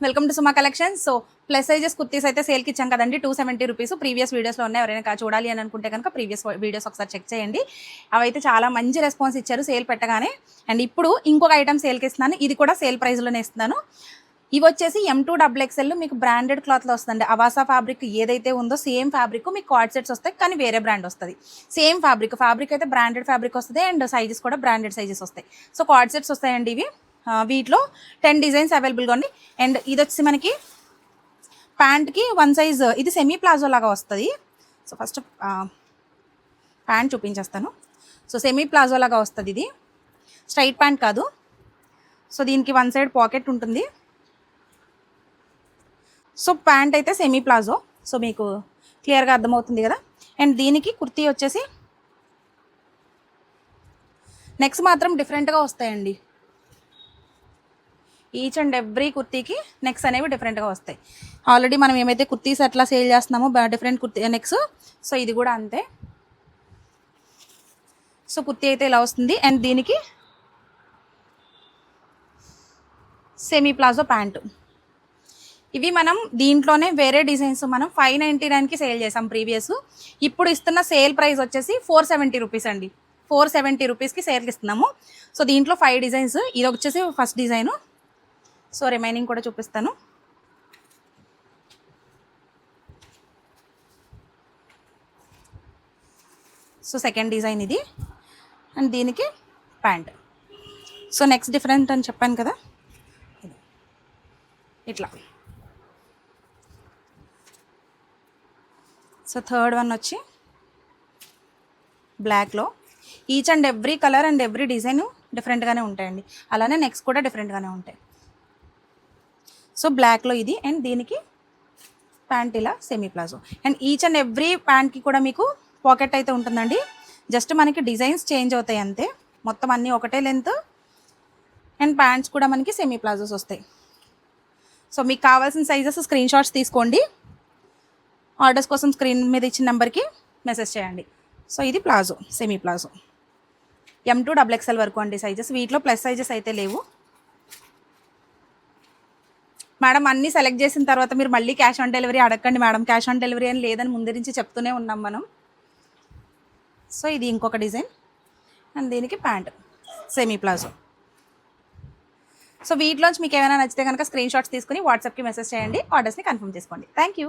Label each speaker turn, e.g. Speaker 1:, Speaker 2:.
Speaker 1: Welcome to Suma collections. So plus sizes kurtis అయితే సేల్కి ఇచ్చాం కదండి, 270 రూపీస్. ప్రీవియస్ వీడియోస్లో ఉన్నాయి, ఎవరైనా చూడాలి అని అనుకుంటే కనుక ప్రీవియస్ వీడియోస్ ఒకసారి చెక్ చేయండి. అవైతే చాలా మంచి రెస్పాన్స్ ఇచ్చారు సేల్ పెట్టగానే. అండ్ ఇప్పుడు ఇంకొక ఐటమ్ సేల్కి ఇస్తున్నాను, ఇది కూడా సేల్ ప్రైస్లోనే ఇస్తున్నాను. ఇవి వచ్చేసి M2XXL మీకు బ్రాండెడ్ క్లాత్లో వస్తుంది. అవాసా ఫ్యాబ్రిక్ ఏదైతే ఉందో సేమ్ ఫ్యాబ్రిక్ మీకు కార్డ్ సెట్స్ వస్తాయి, కానీ వేరే బ్రాండ్ వస్తుంది. సేమ్ ఫ్యాబ్రిక్ అయితే బ్రాండెడ్ ఫ్యాబ్రిక్ వస్తుంది, అండ్ సైజెస్ కూడా బ్రాండెడ్ సైజెస్ వస్తాయి. సో కార్డ్ సెట్స్ వస్తాయండి ఇవి. వీటిలో 10 డిజైన్స్ అవైలబుల్గా ఉంది. అండ్ ఇది వచ్చి మనకి ప్యాంట్కి 1 సైజ్, ఇది సెమీ ప్లాజో లాగా వస్తుంది. సో ఫస్ట్ ప్యాంట్ చూపించేస్తాను. సో సెమీ ప్లాజో లాగా వస్తుంది, ఇది స్ట్రైట్ ప్యాంట్ కాదు. సో దీనికి 1 సైడ్ పాకెట్ ఉంటుంది. సో ప్యాంట్ అయితే సెమీ ప్లాజో, సో మీకు క్లియర్గా అర్థమవుతుంది కదా. అండ్ దీనికి కుర్తీ వచ్చేసి నెక్స్ట్ మాత్రం డిఫరెంట్గా వస్తాయండి. ఈచ్ అండ్ ఎవ్రీ కుర్తీకి నెక్స్ అనేవి డిఫరెంట్గా వస్తాయి. ఆల్రెడీ మనం ఏమైతే కుర్తీస్ ఎట్లా సేల్ చేస్తున్నామో డిఫరెంట్ కుర్తీ నెక్స్, సో ఇది కూడా అంతే. సో కుర్తీ అయితే ఇలా వస్తుంది. అండ్ దీనికి సెమీ ప్లాజో ప్యాంటు. ఇవి మనం దీంట్లోనే వేరే డిజైన్స్ మనం 599కి సేల్ చేసాం ప్రీవియస్. ఇప్పుడు ఇస్తున్న సేల్ ప్రైస్ వచ్చేసి 470 రూపీస్ అండి. 470 రూపీస్కి సేల్కి ఇస్తున్నాము. సో దీంట్లో 5 డిజైన్స్, ఇది వచ్చేసి ఫస్ట్ డిజైను. సో రిమైనింగ్ కూడా చూపిస్తాను. సో సెకండ్ డిజైన్ ఇది, అండ్ దీనికి ప్యాంట్. సో నెక్స్ట్ డిఫరెంట్ అని చెప్పాను కదా, ఇట్లా. సో థర్డ్ వన్ వచ్చి బ్లాక్లో. Each and every colour and every design డిఫరెంట్గానే ఉంటాయండి. అలానే నెక్స్ట్ కూడా డిఫరెంట్గానే ఉంటాయి. సో బ్లాక్లో ఇది, అండ్ దీనికి ప్యాంట్ ఇలా semi palazzo. And each and every ప్యాంట్కి కూడా మీకు పాకెట్ అయితే ఉంటుందండి. జస్ట్ మనకి డిజైన్స్ చేంజ్ అవుతాయి అంతే, మొత్తం అన్నీ ఒకటే లెంత్. అండ్ ప్యాంట్స్ కూడా మనకి సెమీ ప్లాజోస్ వస్తాయి. సో మీకు కావాల్సిన సైజెస్ స్క్రీన్ షాట్స్ తీసుకోండి, ఆర్డర్స్ కోసం స్క్రీన్ మీద ఇచ్చిన నెంబర్కి మెసేజ్ చేయండి. సో ఇది ప్లాజో, సెమీ ప్లాజో, M2XXL వరకు అండి సైజెస్. వీటిలో ప్లస్ సైజెస్ అయితే లేవు. మేడం అన్నీ సెలెక్ట్ చేసిన తర్వాత మీరు మళ్ళీ క్యాష్ ఆన్ డెలివరీ అడగండి మేడం, క్యాష్ ఆన్ డెలివరీ అని లేదని ముందు నుంచి చెప్తూనే ఉన్నాం మనం. సో ఇది ఇంకొక డిజైన్, అండ్ దీనికి ప్యాంట్ సెమీ ప్లాజో. సో వీటిలోంచి మీకు ఏమైనా నచ్చితే కనుక స్క్రీన్ షాట్స్ తీసుకుని వాట్సాప్కి మెసేజ్ చేయండి, ఆర్డర్స్ని కన్ఫర్మ్ చేసుకోండి. Thank you.